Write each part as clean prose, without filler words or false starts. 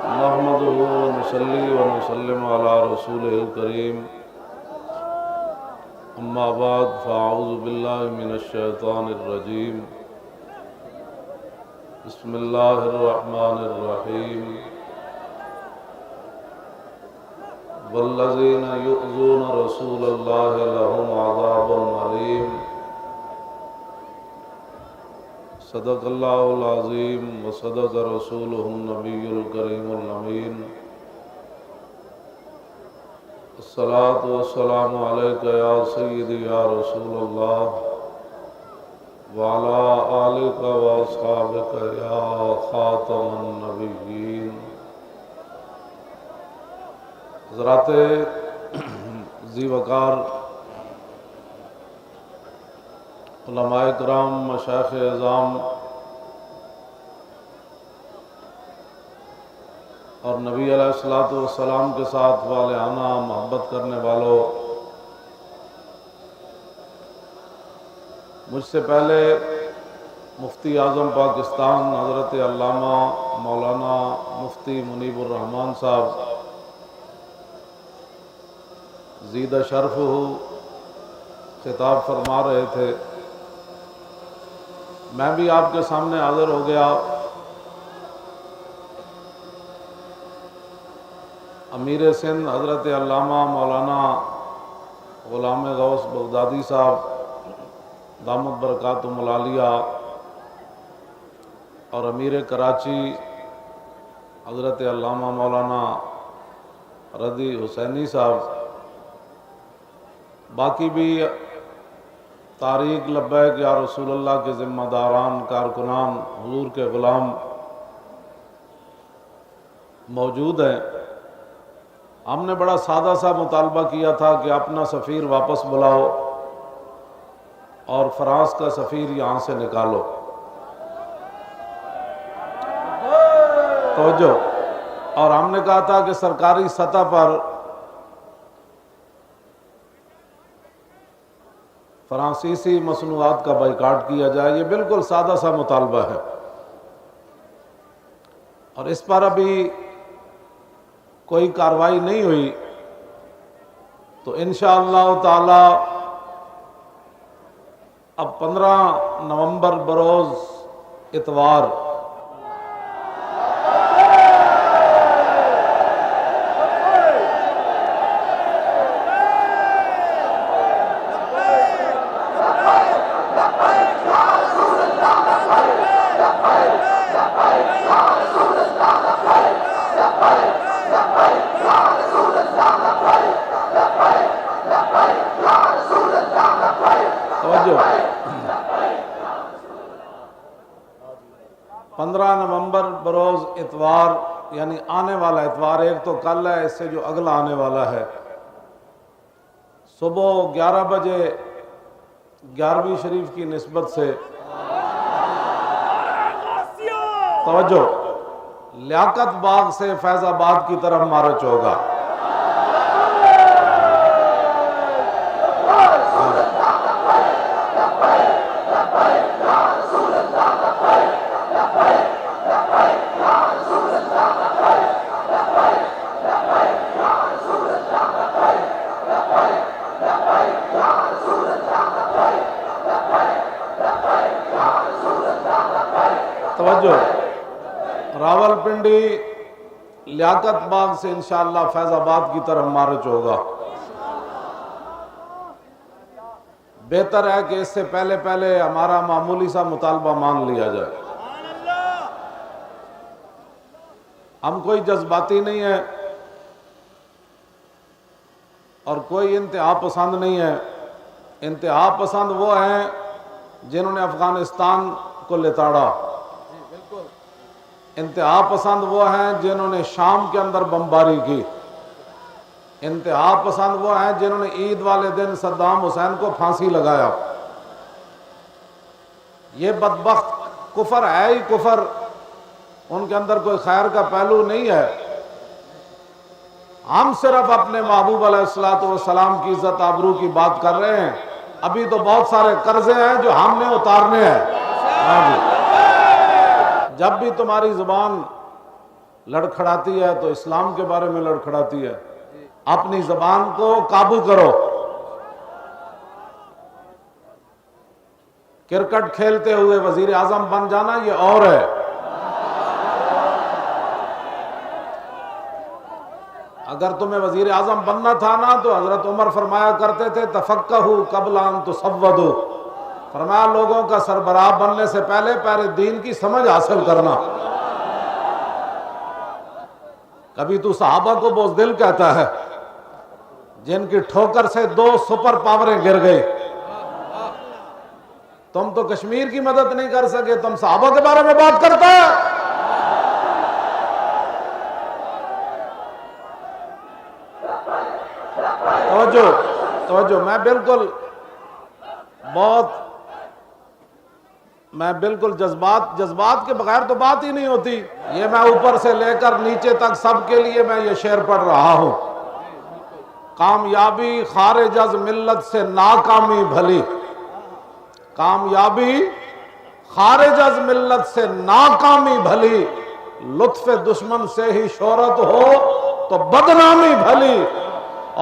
نحمده ونصلي ونسلم على رسوله الكريم اما بعد فاعوذ بالله من الشيطان الرجيم بسم الله الرحمن الرحيم والذين يؤذون رسول الله لهم عذاب أليم صدق اللہ العظیم وصدق رسولہ النبی الکریم الامین الصلاة والسلام علیک یا سیدی یا رسول اللہ وعلی آلک واصحابک یا خاتم النبیین۔ حضرات ذی وقار علماء کرام، مشائخ اعظام اور نبی علیہ الصلوۃ والسلام کے ساتھ والہانہ محبت کرنے والوں، مجھ سے پہلے مفتی اعظم پاکستان حضرت علامہ مولانا مفتی منیب الرحمان صاحب زیدہ شرفہ خطاب فرما رہے تھے، میں بھی آپ کے سامنے حاضر ہو گیا۔ امیر سندھ حضرت علامہ مولانا غلام غوث بغدادی صاحب دامت برکاتہم العالیہ اور امیر کراچی حضرت علامہ مولانا رضی حسینی صاحب، باقی بھی تاریخ لبیک یا رسول اللہ کے ذمہ داران، کارکنان، حضور کے غلام موجود ہیں۔ ہم نے بڑا سادہ سا مطالبہ کیا تھا کہ اپنا سفیر واپس بلاؤ اور فرانس کا سفیر یہاں سے نکالو۔ توجہ۔ اور ہم نے کہا تھا کہ سرکاری سطح پر فرانسیسی مصنوعات کا بائیکاٹ کیا جائے۔ یہ بالکل سادہ سا مطالبہ ہے، اور اس پر ابھی کوئی کارروائی نہیں ہوئی، تو انشاءاللہ تعالی اب 15 نومبر بروز اتوار توجہ 15 نومبر بروز اتوار، یعنی آنے والا اتوار، ایک تو کل ہے، اس سے جو اگلا آنے والا ہے، صبح 11 بجے 11ویں شریف کی نسبت سے توجہ لیاقت باغ سے فیض آباد کی طرف مارچ ہوگا۔ توجہ، راول پنڈی لیاقت باغ سے انشاءاللہ فیض آباد کی طرف مارچ ہوگا۔ بہتر ہے کہ اس سے پہلے ہمارا معمولی سا مطالبہ مان لیا جائے۔ ہم کوئی جذباتی نہیں ہے اور کوئی انتہا پسند نہیں ہے۔ انتہا پسند وہ ہیں جنہوں نے افغانستان کو لتاڑا، انتہا پسند وہ ہیں جنہوں نے شام کے اندر بمباری کی، انتہا پسند وہ ہیں جنہوں نے عید والے دن صدام حسین کو پھانسی لگایا۔ یہ بدبخت کفر ہے ہی کفر، ان کے اندر کوئی خیر کا پہلو نہیں ہے۔ ہم صرف اپنے محبوب علیہ السلام کی عزت آبرو کی بات کر رہے ہیں۔ ابھی تو بہت سارے قرضے ہیں جو ہم نے اتارنے ہیں۔ جب بھی تمہاری زبان لڑکھڑاتی ہے تو اسلام کے بارے میں لڑکھڑاتی ہے۔ اپنی زبان کو قابو کرو۔ کرکٹ کھیلتے ہوئے وزیر اعظم بن جانا یہ اور ہے۔ اگر تمہیں وزیر اعظم بننا تھا نا تو حضرت عمر فرمایا کرتے تھے تفقہوا قبل ان تصودوا، فرمایا لوگوں کا سربراہ بننے سے پہلے دین کی سمجھ حاصل کرنا۔ کبھی تو صحابہ کو بزدل کہتا ہے جن کی ٹھوکر سے 2 سپر پاوریں گر گئی۔ تم تو کشمیر کی مدد نہیں کر سکے، تم صحابہ کے بارے میں بات کرتا ہے۔ توجہ، میں بالکل جذبات کے بغیر تو بات ہی نہیں ہوتی۔ یہ میں اوپر سے لے کر نیچے تک سب کے لیے میں یہ شعر پڑھ رہا ہوں۔ کامیابی خارج از ملت سے ناکامی بھلی، کامیابی خارج از ملت سے ناکامی بھلی، لطف دشمن سے ہی شہرت ہو تو بدنامی بھلی،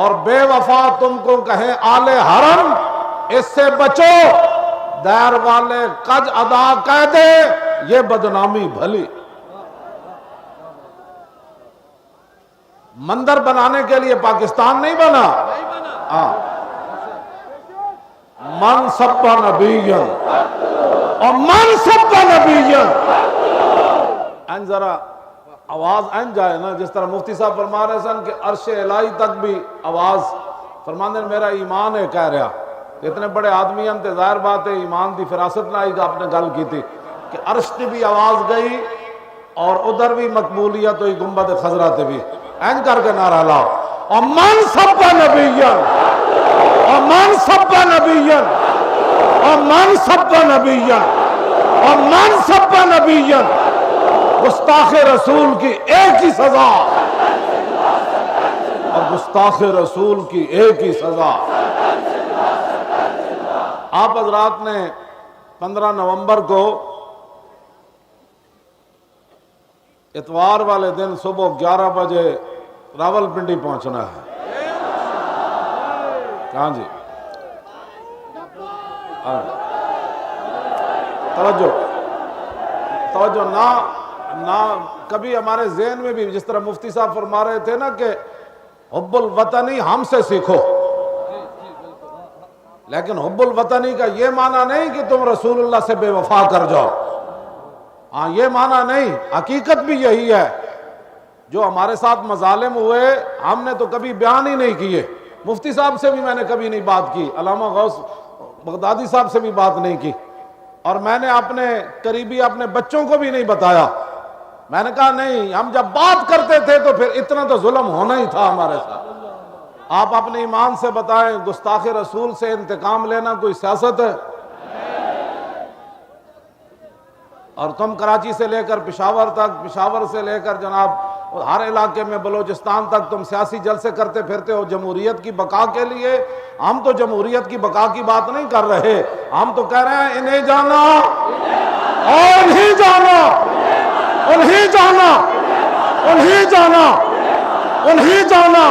اور بے وفا تم کو کہیں آل حرم اس سے بچو، دیر والے قج ادا کہہ دے یہ بدنامی بھلی۔ مندر بنانے کے لیے پاکستان نہیں بنا، من سب نبیًا اور من سب نبیًا۔ این ذرا آواز این جائے نا، جس طرح مفتی صاحب فرما رہے سن کہ عرش الہی تک بھی آواز فرمانے میرا ایمان ہے کہہ رہا۔ اتنے بڑے آدمی ہم تے ظاہر بات ہے ایمان دی فراست نہ آئی کہ آپ نے گل کی تھی کہ عرش تے بھی آواز گئی اور ادھر بھی مقبولیت ہوئی، گنبد خضرا تے بھی این کر کے نعرہ لاؤ، اور من سب نبیًا اور من سب نبیًا اور من سب نبیًا اور من سب نبیًا، گستاخ رسول کی ایک ہی سزا، اور گستاخ رسول کی ایک ہی سزا۔ آپ حضرات نے 15 نومبر کو اتوار والے دن صبح 11 بجے راول پنڈی پہنچنا ہے۔ کہاں جی؟ توجہ نہ کبھی ہمارے ذہن میں بھی، جس طرح مفتی صاحب فرما رہے تھے نا کہ حب الوطنی ہم سے سیکھو، لیکن حب الوطنی کا یہ معنی نہیں کہ تم رسول اللہ سے بے وفا کر جاؤ، ہاں یہ معنی نہیں، حقیقت بھی یہی ہے۔ جو ہمارے ساتھ مظالم ہوئے ہم نے تو کبھی بیان ہی نہیں کیے، مفتی صاحب سے بھی میں نے کبھی نہیں بات کی، علامہ غوث بغدادی صاحب سے بھی بات نہیں کی، اور میں نے اپنے قریبی اپنے بچوں کو بھی نہیں بتایا۔ میں نے کہا نہیں، ہم جب بات کرتے تھے تو پھر اتنا تو ظلم ہونا ہی تھا ہمارے ساتھ۔ آپ اپنے ایمان سے بتائیں، گستاخ رسول سے انتقام لینا کوئی سیاست ہے؟ اور تم کراچی سے لے کر پشاور تک، پشاور سے لے کر جناب ہر علاقے میں بلوچستان تک تم سیاسی جلسے کرتے پھرتے ہو جمہوریت کی بقا کے لیے۔ ہم تو جمہوریت کی بقا کی بات نہیں کر رہے، ہم تو کہہ رہے ہیں انہیں جانا اور انہیں جانا، انہیں جانا، انہیں جانا، انہیں جانا۔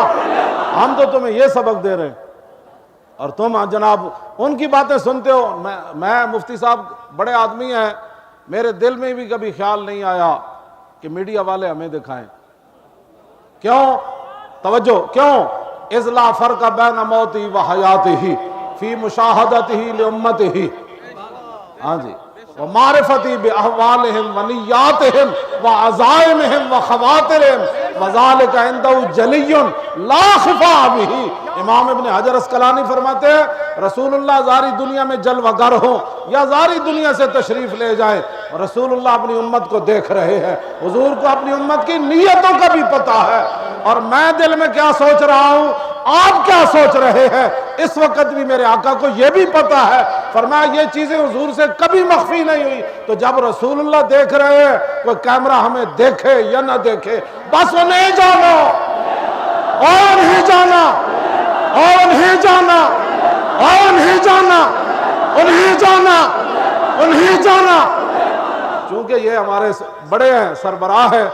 ہم تو تمہیں یہ سبق دے رہے ہیں اور تم جناب ان کی باتیں سنتے ہو۔ میں مفتی صاحب بڑے آدمی ہیں، میرے دل میں بھی کبھی خیال نہیں آیا کہ میڈیا والے ہمیں دکھائیں۔ کیوں؟ توجہ، کیوں؟ اذ لا فرق بین موتی و حیاتہ فی مشاہدتہ لامتہ، ہاں جی، ومعرفتی باحوالہم ونیاتہم وعزائمہم وخواطرہم وذالک عندہ جلی لا خفا بہ۔ امام ابن حجر اسقلانی فرماتے ہیں رسول اللہ زاری دنیا میں جلوہ گر ہوں یا زاری دنیا سے تشریف لے جائیں، رسول اللہ اپنی امت کو دیکھ رہے ہیں، حضور کو اپنی امت کی نیتوں کا بھی پتہ ہے، اور میں دل میں کیا سوچ رہا ہوں، آپ کیا سوچ رہے ہیں اس وقت بھی میرے آقا کو یہ بھی پتہ ہے۔ فرمایا یہ چیزیں حضور سے کبھی مخفی نہیں ہوئی، تو جب رسول اللہ دیکھ رہے ہیں، کوئی کیمرہ ہمیں دیکھے یا نہ دیکھے، بس انہیں جانا اور انہیں جانا اور انہیں جانا اور انہیں جانا، انہیں جانا، انہیں جانا۔ چونکہ یہ ہمارے بڑے ہیں، سربراہ ہیں،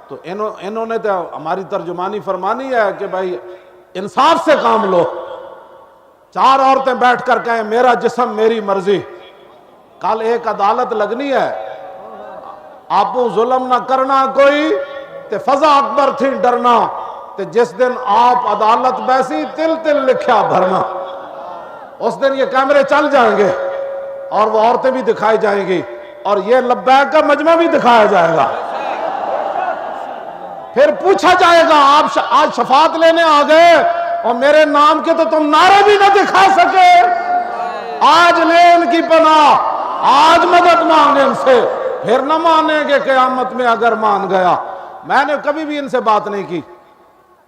تو انہوں نے تو ہماری ترجمانی فرمانی ہے کہ بھائی انصاف سے کام لو. 4 عورتیں بیٹھ کر کہیں میرا جسم میری مرضی. کل ایک عدالت لگنی ہے, آپ ظلم نہ کرنا کوئی تے فضا اکبر تھی ڈرنا, تے جس دن آپ عدالت بیسی تل تل لکھیا بھرنا. اس دن یہ کیمرے چل جائیں گے اور وہ عورتیں بھی دکھائی جائیں گی اور یہ لبیک کا مجمع بھی دکھایا جائے گا. پھر پوچھا جائے گا آپ آج شفاعت لینے آ گئے اور میرے نام کے تو تم نعرے بھی نہ دکھا سکے. آج لے ان کی پناہ, آج مدد مانگے ان سے, پھر نہ مانیں گے قیامت میں اگر مان گیا. میں نے کبھی بھی ان سے بات نہیں کی,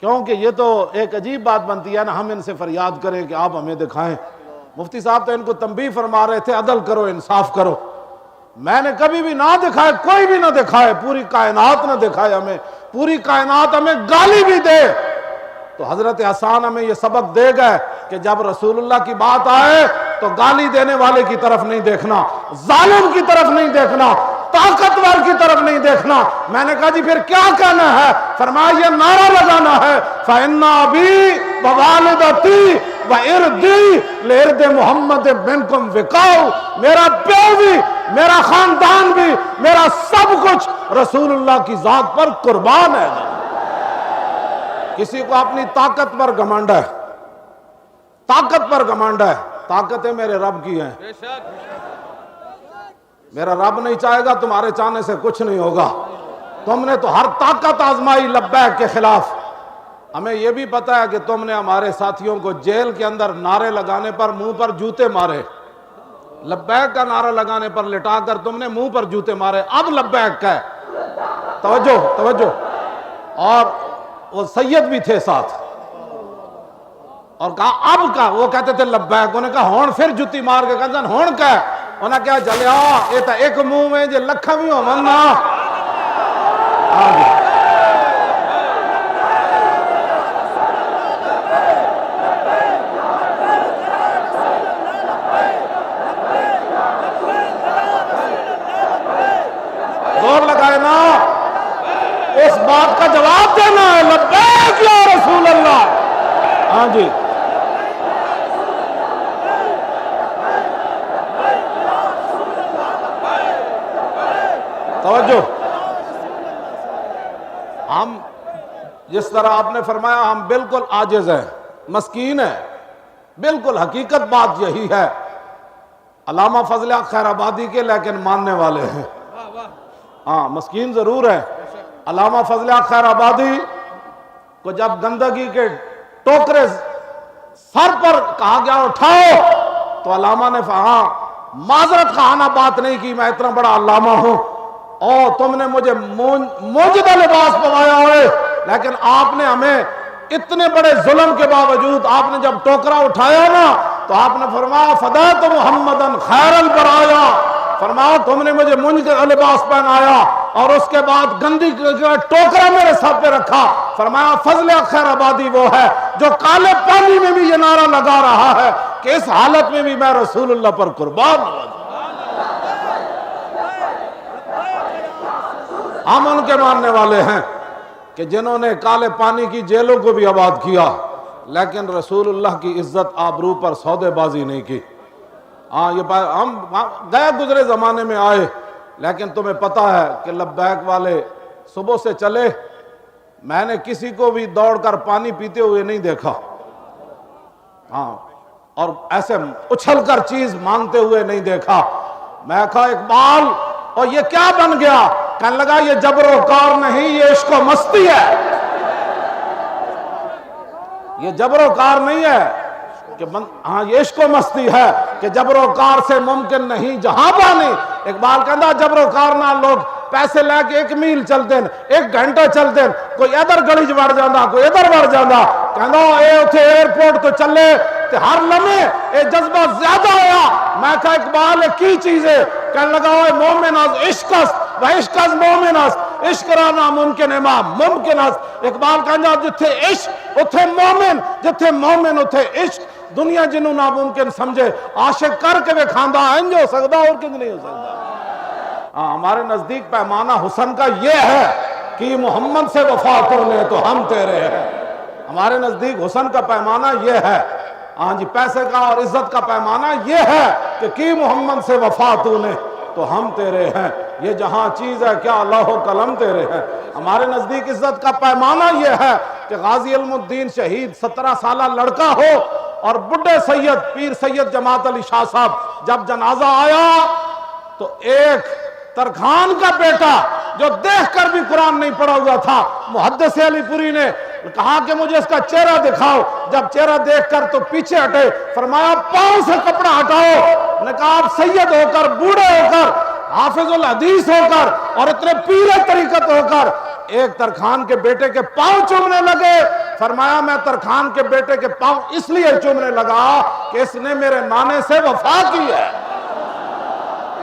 کیونکہ یہ تو ایک عجیب بات بنتی ہے نا, ہم ان سے فریاد کریں کہ آپ ہمیں دکھائیں. مفتی صاحب تو ان کو تنبیہ فرما رہے تھے عدل کرو انصاف کرو. میں نے کبھی بھی نہ دکھائے, کوئی بھی نہ دکھائے, پوری کائنات نہ دکھائے ہمیں, پوری کائنات ہمیں گالی بھی دے. تو حضرت حسان ہمیں یہ سبق دے گئے کہ جب رسول اللہ کی بات آئے تو گالی دینے والے کی طرف نہیں دیکھنا, ظالم کی طرف نہیں دیکھنا, طاقتور کی طرف نہیں دیکھنا. میں نے کہا جی پھر کیا کہنا ہے؟ فرمایا یہ نعرہ لگانا ہے فَإِنَّ أَبِي وَوَالِدَتِي وَإِرْضِي لِإِرْضِ مُحَمَّدٍ مِنْكُمْ وِقَاءُ, میرا پیو بھی, میرا خاندان بھی, میرا سب کچھ رسول اللہ کی ذات پر قربان ہے. کسی کو اپنی طاقت پر گھمنڈ ہے, طاقت پر گھمنڈ ہے. طاقتیں میرے رب کی ہیں, میرا رب نہیں چاہے گا تمہارے چاہنے سے کچھ نہیں ہوگا. تم نے تو ہر طاقت آزمائی لبیک کے خلاف. ہمیں یہ بھی پتہ ہے کہ تم نے ہمارے ساتھیوں کو جیل کے اندر نعرے لگانے پر منہ پر جوتے مارے, لبیک کا نعرہ لگانے پر لٹا کر تم نے منہ پر جوتے مارے. اب لبیک کا ہے, توجہ توجہ. اور وہ سید بھی تھے ساتھ, اور کہا اب کا, وہ کہتے تھے لبیک, انہوں نے کہا ہون پھر جتی مار کے کہا ہون کا ہے. انہوں نے کہا جلیا یہ تا ایک منہ میں جے لکھا بھی ہو مننا. زور لگائے نا, اس بات کا جواب دینا ہے لبیک یا رسول اللہ. ہاں جی, توجہ. ہم جس طرح آپ نے فرمایا ہم بالکل عاجز ہیں, مسکین ہیں, بالکل حقیقت بات یہی ہے. علامہ فضل خیر آبادی کے لیکن ماننے والے ہیں. ہاں مسکین ضرور ہے. علامہ فضل خیر آبادی کو جب گندگی کے ٹوکرے سر پر کہا گیا اٹھاؤ تو علامہ نے ہاں معذرت خواہانہ بات نہیں کی, میں اتنا بڑا علامہ ہوں اور تم نے مجھے موجودہ لباس پوایا ہوئے, لیکن آپ نے ہمیں اتنے بڑے ظلم کے باوجود آپ نے جب ٹوکرا اٹھایا نا تو آپ نے فرمایا فدیت محمدن خیر البرایا, فرمایا تم نے مجھے مونج کا لباس پہنایا اور اس کے بعد گندی ٹوکرا میرے سر پہ رکھا. فرمایا فضل خیر آبادی وہ ہے جو کالے پانی میں بھی یہ نعرہ لگا رہا ہے کہ اس حالت میں بھی میں رسول اللہ پر قربان ہوں. ہم ان کے ماننے والے ہیں کہ جنہوں نے کالے پانی کی جیلوں کو بھی آباد کیا لیکن رسول اللہ کی عزت آبرو پر سودے بازی نہیں کی. ہاں یہ ہم گئے گزرے زمانے میں آئے, لیکن تمہیں پتہ ہے کہ لبیک والے صبح سے چلے, میں نے کسی کو بھی دوڑ کر پانی پیتے ہوئے نہیں دیکھا. ہاں اور ایسے اچھل کر چیز مانگتے ہوئے نہیں دیکھا. میں کہا اقبال اور یہ کیا بن گیا؟ کہنے لگا یہ جبر و کار نہیں, یہ عشق و مستی ہے. یہ جبر و کار نہیں ہے کہ ہاں یہ عشق و مستی ہے کہ جبر و کار سے ممکن نہیں جہاں پانی. اقبال کہندا جبر و کار نہ لوگ پیسے لے کے 1 میل چلتے ہیں, 1 گھنٹہ چلتے ہیں, کوئی ادھر گلی بڑھ جانا کوئی ادھر بڑھ جانا. کہندا اے اتھے ایئرپورٹ تو چلے تے ہر لمحے اے جذبہ زیادہ ہویا. میں کہا اقبال کی چیز ہے؟ کہنے لگا اوے مومن از عشق است و عشق از مومن است, عشق را ناممکن ہے ممکن است. اقبال کہندا جتھے عشق اتھے مومن, جتھے مومن اتھے عشق. دنیا جنوں ناممکن سمجھے عاشق کر کے وکھاندا انج ہو سکدا اور کنج نہیں ہو سکدا. ہمارے نزدیک پیمانہ حسن کا یہ ہے کہ محمد سے وفا تو نے تو ہم تیرے ہیں۔ ہمارے نزدیک حسن کا پیمانہ یہ ہے، ہاں جی، پیسے کا اور عزت کا پیمانہ یہ ہے کہ محمد سے وفا تو نے تو ہم تیرے ہیں۔ یہ جہاں چیز ہے کیا اللہ و قلم تیرے ہیں۔ ہمارے نزدیک عزت کا پیمانہ یہ ہے کہ غازی علم الدین شہید 17 سالہ لڑکا ہو اور بڑھے سید پیر سید جماعت علی شاہ صاحب جب جنازہ آیا تو ایک ترکھان کا بیٹا جو دیکھ کر بھی قرآن نہیں پڑھا ہوا تھا، محدث علی پوری نے کہا کہ مجھے اس کا چہرہ دکھاؤ۔ جب چہرہ دیکھ کر تو پیچھے ہٹے، فرمایا پاؤں سے کپڑا ہٹاؤ۔ نے کہا آپ سید ہو کر، بوڑھے ہو کر، حافظ الحدیث ہو کر اور اتنے پیر طریقت ہو کر ایک ترکھان کے بیٹے کے پاؤں چومنے لگے۔ فرمایا میں ترکھان کے بیٹے کے پاؤں اس لیے چومنے لگا کہ اس نے میرے نانے سے وفا کی ہے۔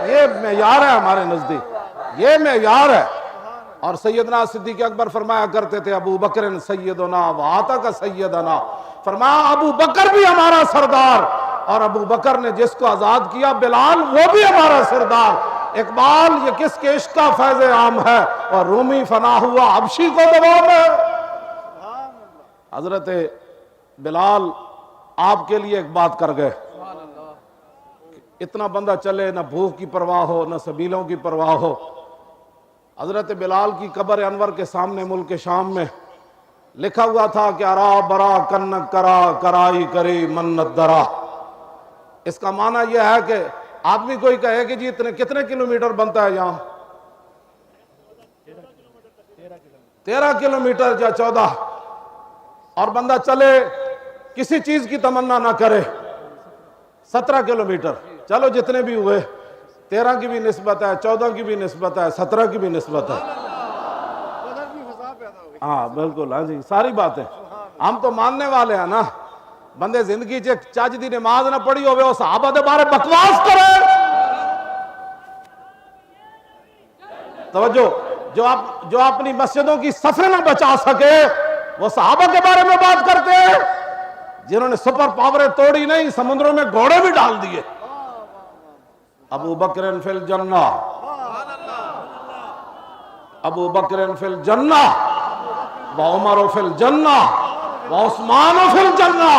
یہ معیار ہے ہمارے نزدیک، یہ معیار ہے۔ اور سیدنا صدیق اکبر فرمایا کرتے تھے ابو بکر سیدنا وآتک سیدنا، فرمایا ابو بکر بھی ہمارا سردار، اور ابو بکر نے جس کو آزاد کیا بلال وہ بھی ہمارا سردار۔ اقبال یہ کس کے عشق کا فیض عام ہے، اور رومی فنا ہوا حبشی کو دوام ہے۔ حضرت بلال آپ کے لیے ایک بات کر گئے، اتنا بندہ چلے، نہ بھوک کی پرواہ ہو نہ سبیلوں کی پرواہ ہو۔ حضرت بلال کی قبر انور کے سامنے ملک شام میں لکھا ہوا تھا کہ ارا برا کنک کرا کرائی کری منت درا۔ اس کا معنی یہ ہے کہ آدمی کوئی کہے کہ جی کتنے کلومیٹر بنتا ہے یہاں، 13 کلومیٹر یا 14، اور بندہ چلے کسی چیز کی تمنا نہ کرے 17 کلومیٹر، چلو جتنے بھی ہوئے، 13 کی بھی نسبت ہے، 14 کی بھی نسبت ہے، 17 کی بھی نسبت ہے۔ ہاں بالکل، ہاں جی، ساری باتیں ہم تو ماننے والے ہیں نا۔ بندے زندگی چاچ دی نماز نہ پڑھی ہوئے، وہ صحابہ دے بارے بکواس کرے۔ توجہ، جو اپنی مسجدوں کی صفیں نہ بچا سکے وہ صحابہ کے بارے میں بات کرتے ہیں، جنہوں نے سپر پاوریں توڑی نہیں، سمندروں میں گھوڑے بھی ڈال دیے۔ ابو بکر فی الجنہ، ابو بکر فی الجنہ وعمر فی الجنہ وعثمان فی الجنہ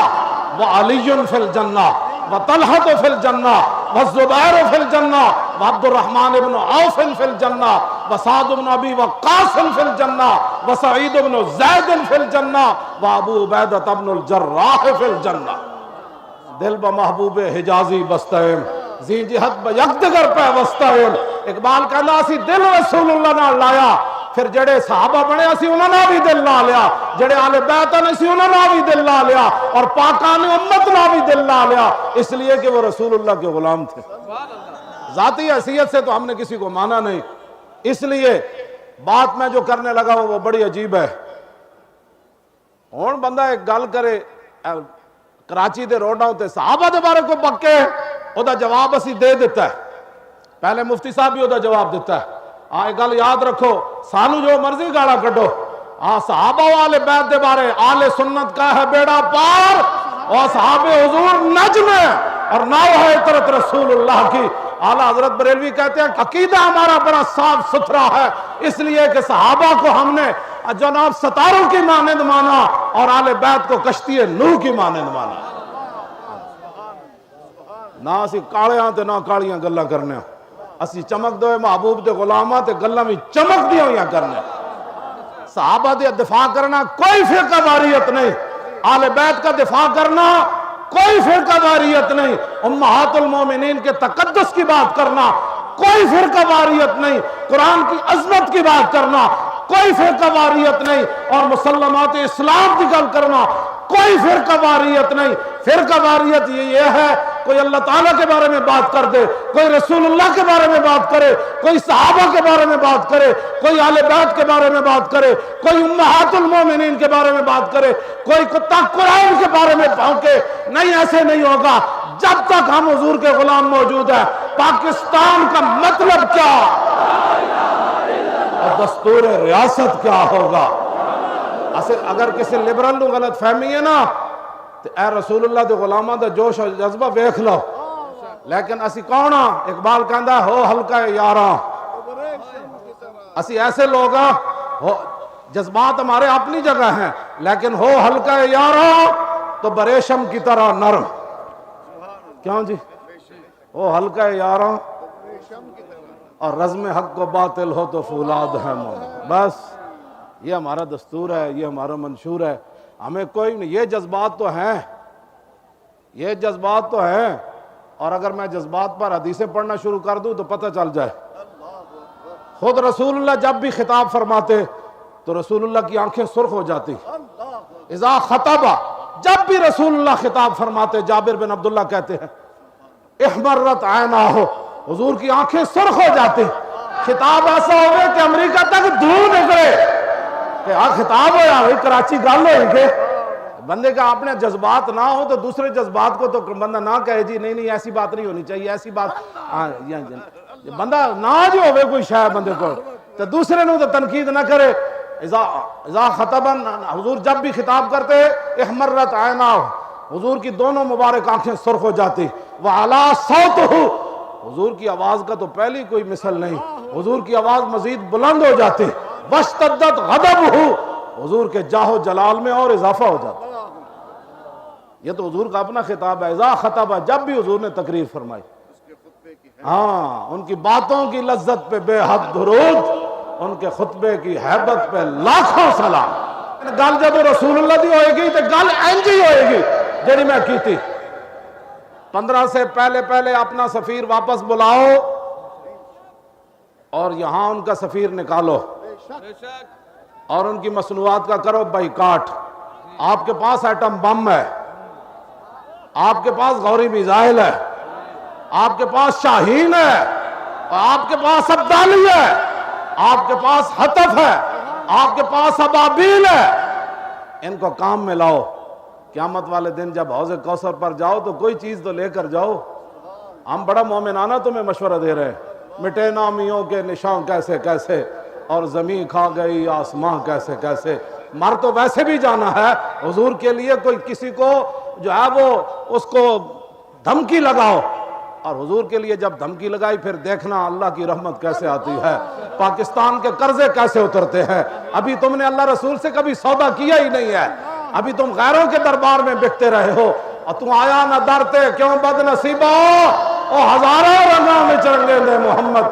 وعلی فی الجنہ وطلحہ فی الجنہ والزبیر فی الجنہ وعبد الرحمن بن عوف فی الجنہ وسعد بن ابی وقاص فی الجنہ وسعید بن زید فی الجنہ وابو عبیدہ بن الجراح فی الجنہ۔ دل بمحبوب حجازی بستیم، زی جہت بیکدگر پہ وستیم۔ اقبال کہنا اسی دل رسول اللہ نہ لایا، پھر جڑے صحابہ بنے اسی انہوں نے بھی دل لا لیا، جڑے آل بیت نے اسی انہوں نے بھی دل لا لیا، اور پاکان امت نے بھی دل لا لیا، اس لیے کہ وہ رسول اللہ کے غلام تھے۔ ذاتی حیثیت سے تو ہم نے کسی کو مانا نہیں، اس لیے بات میں جو کرنے لگا وہ بڑی عجیب ہے۔ ہون بندہ ایک گل کرے کراچی دے روڈاں تے صحابہ دے بارے کو پکے، او دا جواب اسی دے دیتا ہے، پہلے مفتی صاحب بھی او دا جواب دیتا ہے۔ ہاں ایک گل یاد رکھو، سانو جو مرضی گاڑا کڈو، ہاں صحابہ و آل بیت دے بارے آل سنت کا ہے بیڑا پار، اور صحابہ حضور نجم ہے اور ناو ہے اطرت رسول اللہ کی۔ اعلیٰ حضرت بریلوی کہتے ہیں عقیدہ ہمارا بڑا صاف ستھرا ہے، اس لیے کہ صحابہ کو ہم نے جناب ستاروں کی مانند مانا اور آل بیت کو کشتی نوح کی مانند مانا۔ نہ اسی کالیاں تے نہ کالیاں گلاں کرنے، اسی چمک دوئے محبوب دے غلاماں تے گلاں بھی چمک دیاں ہویاں کرنے۔ صحابہ دے دفاع کرنا کوئی فرقہ واریت نہیں، آل بیت کا دفاع کرنا کوئی فرقہ واریت نہیں، امہات المومنین کے تقدس کی بات کرنا کوئی فرقہ واریت نہیں، قرآن کی عظمت کی بات کرنا کوئی فرقہ واریت نہیں، اور مسلمات اسلام کی گل کرنا کوئی فرقہ واریت نہیں۔ فرقہ واریت یہ ہے کوئی اللہ تعالیٰ کے بارے میں بات کر دے، کوئی رسول اللہ کے بارے میں بات کرے، کوئی صحابہ کے بارے میں بات کرے، کوئی آل بیت کے بارے میں بات کرے، کوئی امہات المومنین کے بارے میں بات کرے، کوئی کتا قرآن کے بارے میں بھونکے، نہیں ایسے نہیں ہوگا جب تک ہم حضور کے غلام موجود ہیں۔ پاکستان کا مطلب کیا اور دستور ریاست کیا ہوگا؟ اگر کسی لبرل نو غلط فہمی ہے نا تو اے رسول اللہ دے غلامہ دا جوش و جذبہ ویکھ لو، لیکن اسی کون ہاں؟ اقبال کہندا ہو ہلکا یاراں، اسی ایسے لوگ ہاں جذبات ہمارے اپنی جگہ ہیں، لیکن ہو ہلکا یارو تو بریشم کی طرح نرم. کیوں جی؟ ہو ہلکا یارو اور رزم حق و باطل ہو تو فولاد ہے مومن. بس یہ ہمارا دستور ہے، یہ ہمارا منشور ہے. ہمیں کوئی نہیں، یہ جذبات تو ہیں، یہ جذبات تو ہیں. اور اگر میں جذبات پر حدیثیں پڑھنا شروع کر دوں تو پتہ چل جائے. خود رسول اللہ جب بھی خطاب فرماتے تو رسول اللہ کی آنکھیں سرخ ہو جاتی. اذا خطبہ، جب بھی رسول اللہ خطاب فرماتے، جابر بن عبداللہ کہتے ہیں احمرت عیناہ، حضور کی آنکھیں سرخ ہو جاتی. خطاب ایسا ہو گئے کہ امریکہ تک دھوم نکلے کہ خطاب ہو یا کراچی گل ہو کے بندے کا اپنے جذبات نہ ہو تو دوسرے جذبات کو تو بندہ نہ کہے جی نہیں ایسی بات نہیں ہونی چاہیے، ایسی بات بندہ نہ جو ہوئے کوئی شاید بندے کو تو دوسرے نے تو تنقید نہ کرے. اذا خطبن، حضور جب بھی خطاب کرتے احمرت عیناہ، حضور کی دونوں مبارک آنکھیں سرخ ہو جاتی. وعلا صوتہ، حضور کی آواز کا تو پہلی کوئی مثل نہیں، حضور کی آواز مزید بلند ہو جاتی. واشتدت غضبہ، حضور کے جاہ و جلال میں اور اضافہ ہو جاتا. یہ تو حضور کا اپنا خطاب ہے. اذا خطبہ، جب بھی حضور نے تقریر فرمائی، ہاں ان کی باتوں کی لذت پہ بے حد درود، ان کے خطبے کی ہیبت پہ لاکھوں سلام. گل جب رسول اللہ دی ہوئے گی تو گل اینج ہی ہوئے گی جیڑی میں کی تھی. 15 سے پہلے اپنا سفیر واپس بلاؤ اور یہاں ان کا سفیر نکالو اور ان کی مصنوعات کا کرو بائیکاٹ. آپ کے پاس ایٹم بم ہے، آپ کے پاس غوری میزائل ہے، آپ کے پاس شاہین ہے، اور آپ کے پاس ابدالی ہے، آپ کے پاس حطف ہے، آپ کے پاس ابابیل ہے. ان کو کام میں لاؤ. قیامت والے دن جب حوض کوثر پر جاؤ تو کوئی چیز تو لے کر جاؤ. ہم بڑا مومنانہ تمہیں مشورہ دے رہے ہیں. مٹے نامیوں کے نشان کیسے کیسے، اور زمین کھا گئی آسمان کیسے کیسے. مر تو ویسے بھی جانا ہے. حضور کے لیے کوئی کسی کو جو ہے وہ اس کو دھمکی لگاؤ، اور حضور کے لیے جب دھمکی لگائی پھر دیکھنا اللہ کی رحمت کیسے آتی ہے، پاکستان کے قرضے کیسے اترتے ہیں. ابھی تم نے اللہ رسول سے کبھی سودا کیا ہی نہیں ہے، ابھی تم غیروں کے دربار میں بکتے رہے ہو. اور تم آیا نہ ڈرتے کیوں بد نصیبہ، او ہزاروں رنگوں میں چرنگے دے محمد.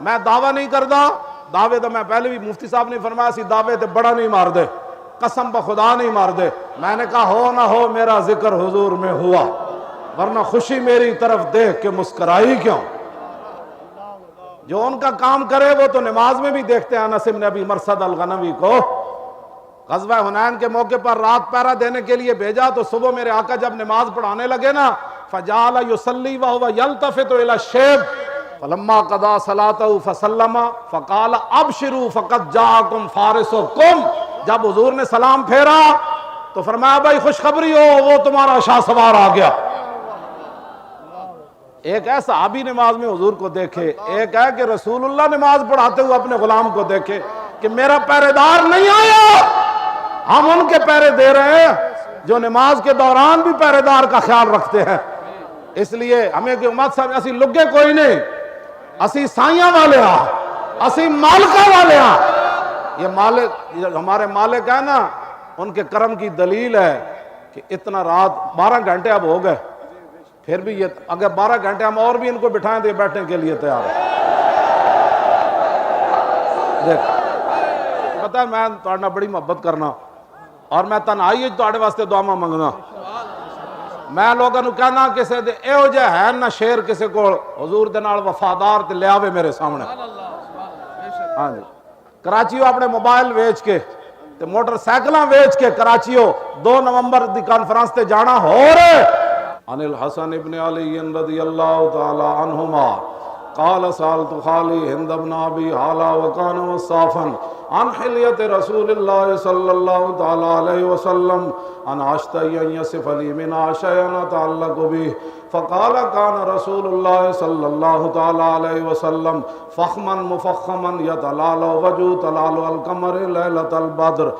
میں دعویٰ نہیں کرتا، دعوے تو میں پہلے بھی مفتی صاحب نے فرمایا سی دعوے تے بڑا نہیں مار دے، قسم بخدا نہیں مار دے. میں نے کہا ہو نہ ہو میرا ذکر حضور میں ہوا، ورنہ خوشی میری طرف دیکھ کے مسکرائی کیوں. جو ان کا کام کرے وہ تو نماز میں بھی دیکھتے ہیں. انس بن ابی مرثد الغنوی کو غزوہ حنین کے موقع پر رات پہرا دینے کے لیے بھیجا تو صبح میرے آقا جب نماز پڑھانے لگے نا فجعل یصلی وهو یلتفت الى الشیب فلما قضى صلاته فسلم فقال ابشروا فقد جاءكم فارسكم. جب حضور نے سلام پھیرا تو فرمایا بھائی خوشخبری ہو، وہ تمہارا شاہ سوار آ گیا. ایک ہے صحابی نماز میں حضور کو دیکھے، ایک ہے کہ رسول اللہ نماز پڑھاتے ہوئے اپنے غلام کو دیکھے کہ میرا پہرے دار نہیں آیا. ہم ان کے پہرے دے رہے ہیں جو نماز کے دوران بھی پہرے دار کا خیال رکھتے ہیں. اس لیے ہمیں کہ امت صاحب اسی لگے کوئی نہیں، اسی سائیاں والے ہاں، اسی مالکہ والے ہاں. یہ مالک ہمارے مالک ہیں نا، ان کے کرم کی دلیل ہے کہ اتنا رات 12 گھنٹے اب ہو گئے، پھر بھی یہ اگر 12 گھنٹے ہم اور بھی ان کو بٹھائیں تو یہ بیٹھنے کے لیے تیار ہے. دیکھ پتہ ہے میں تھوڑا بڑی محبت کرنا اور میں تنہائی تھوڑے واسطے دعا منگنا. میں لوگوں کو کہنا کسی دے اے ہو جائے ہے نہ شیر کسی کو حضور دے نال وفادار تے لے آوے میرے سامنے. ہاں جی کراچیوں اپنے موبائل ویچ کے تے موٹر سائیکلاں ویچ کے کراچیوں 2 نومبر دی کانفرنس تے جانا ہو رہے. عن الحسن ابن علی رضی اللہ تعالی عنہما قال سالت خالی ہند بن ابی حالا وکان وصافا عن حلیت رسول اللہ صلی اللہ تعالی علیہ وسلم ان اشتہی ان یصف لی من شیئا تعلق بھی فقال کان رسول اللہ صلی اللہ تعالی علیہ وسلم فخما مفخما یتلال وجو تلال القمر لیلۃ البدر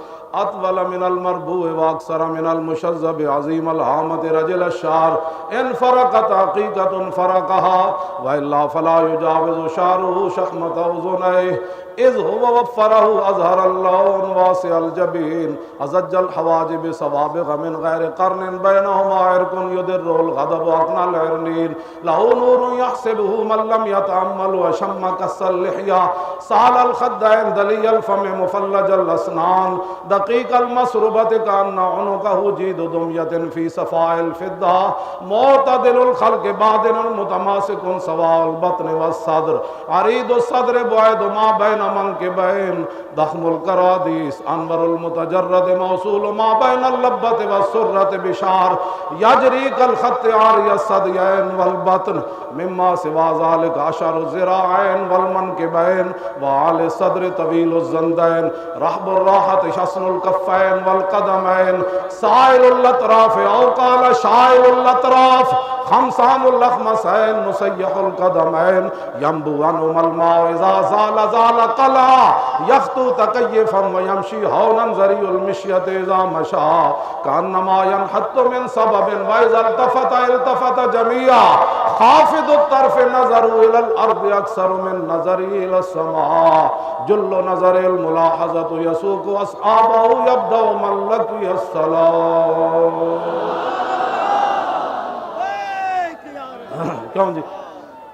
اطول من المربوع واکثر من المشذب عظیم الحامت رجل الشعر ان فرقت حقیقت فرقها والا فلا یجاوز شعره شحمت اذنیہ اذ هو وفره اظهر اللون واسع الجبين ازج الحواجب سوابغ من غير قرن بينهما عرق يدر الغضب اقنى العرنين له نور يحسبه من لم يتأمل وشم كس اللحية سال الخدين دلي الفم مفلج الاسنان دقيق المسربة كأن عنقه جيد دمية في صفاء الفضة معتدل الخلق بادن المتماسك سواء البطن والصدر عريض الصدر بعيد ما بين منكبين ضخم الكراديس انور المتجرد موصول ما بين اللبة والسرة بشار يجري كالخط عاري الثديين والبطن مما سوى ذلك عشر الذراعين والمنكبين وعلى الصدر طويل الزندين رحب الراحة شسن الكفين والقدمين سائل الاطراف او قال شائل الاطراف خمسان اللخمسين مسيح القدمين ينبو عنهما الماء إذا زال زال قلعا يخطو تكيفا ويمشي هونا زري المشية إذا مشى كأنما ينحط من سبب وإذا التفت جميعا خافض الطرف نظر إلى الأرض أكثر من نظر إلى السماء جل نظر الملاحظة يسوق أصحابه يبدأ من لقي السلام کیوں جی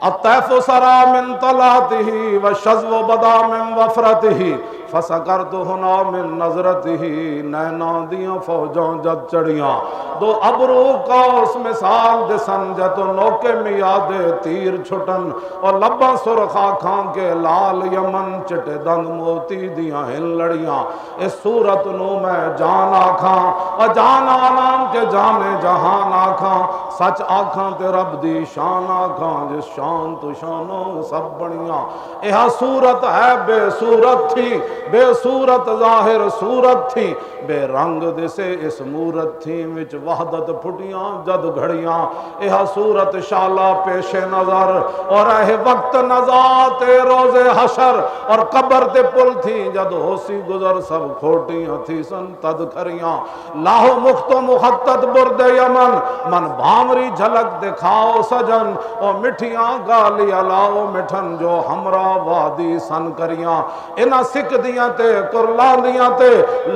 الطیف سرا من طلعته والشذو بدا من وفرته فسکرت ہنا من نظرته نینا دیاں فوجوں جد چڑیاں دو ابرو کا اس مثال دے سنجت نوکے میاد تیر چھٹن اور لباں سرخا کھان کے لال یمن چٹے دنگ موتی دیاں ہن لڑیاں اس صورت نو میں جان آکھاں اور جان آنام کے جانے جہان آکھاں سچ آکھاں تے رب دی شان آکھاں جس شان تو شانوں سب بڑیاں یہاں صورت ہے بے صورت تھی بے صورت ظاہر صورت تھی بے رنگ دے سے اس مورت تھی وچ وحدت پھٹیاں جد گھڑیاں یہ صورت شالا پیش نظر اور اے وقت نزات روز حشر اور قبر تے پل تھی جد ہوسی گزر سب کھوٹیاں تھی سن تد کھریاں لاہو مخت و مخطط برد یمن من بھامری جھلک دکھاؤ سجن اور مٹھیاں گالی علاؤ مٹھن جو ہمراہ وادی سن کریاں انہاں سکھ دیاں تے قرلان دیاں تے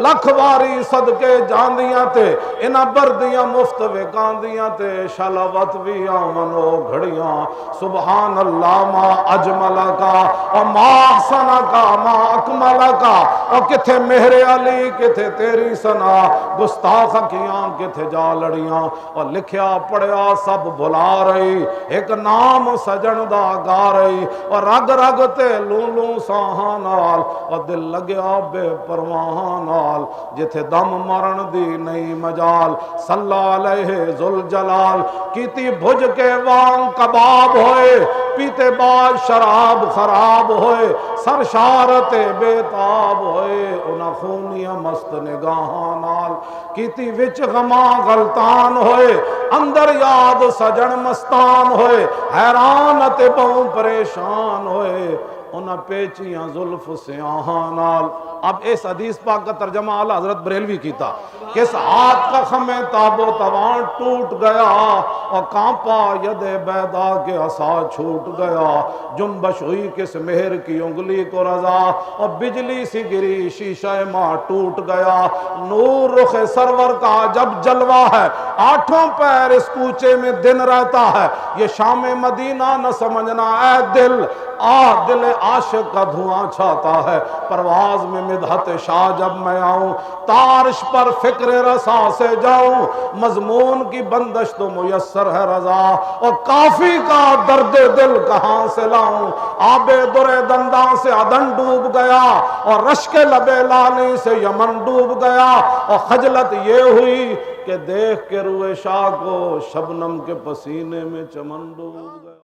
لکھ واری صدقے جان دیاں تے انہاں بردیاں مفت وکان دیاں تے شلوت بھی آمنو گھڑیاں سبحان اللہ ما اجمل کا اور ما احسن کا ما اکمل کا اور کتھے مہر علی کتھے تیری سنا گستاخ کیاں کتھے جا لڑیاں اور لکھیا پڑھیا سب بھلا رہی ایک نام سجن دا گا رہی اور رگ رگ تے لوں لوں ساہاں نال اور دل لگیا بے پرواہ نال جتھے دم مرن دی نہیں مجال صلی علیہ ذوالجلال کیتی بھج کے وان کباب ہوئے پیتے بعد شراب خراب ہوئے سرشارت بے تاب ہوئے انہاں خونیاں مست نگاہاں نال کیتی وچ غماں غلطان ہوئے اندر یاد سجن مستان ہوئے حیران تے بہوں پریشان ہوئے انہاں پیچیاں زلف سیاہاں نال اب اس حدیث پاک کا ترجمہ اعلیٰ حضرت بریلوی کیتا کس ہاتھ کا خم تاب و توان ٹوٹ گیا اور کانپا ید بیدا کے عصا چھوٹ گیا جنبش ہوئی کس مہر کی انگلی کو رضا اور بجلی سی گری شیشہ ماں ٹوٹ گیا نور رخ سرور کا جب جلوہ ہے آٹھوں پیر اس کوچے میں دن رہتا ہے یہ شام مدینہ نہ سمجھنا اے دل دل عاشق کا دھواں چھاتا ہے پرواز میں مدحت شاہ جب میں آؤں تارش پر فکر رسا سے جاؤں مضمون کی بندش تو میسر ہے رضا اور کافی کا درد دل کہاں سے لاؤں آب در دنداں سے عدن ڈوب گیا اور رشک لب لالی سے یمن ڈوب گیا اور خجلت یہ ہوئی کہ دیکھ کے روئے شاہ کو شبنم کے پسینے میں چمن ڈوب گیا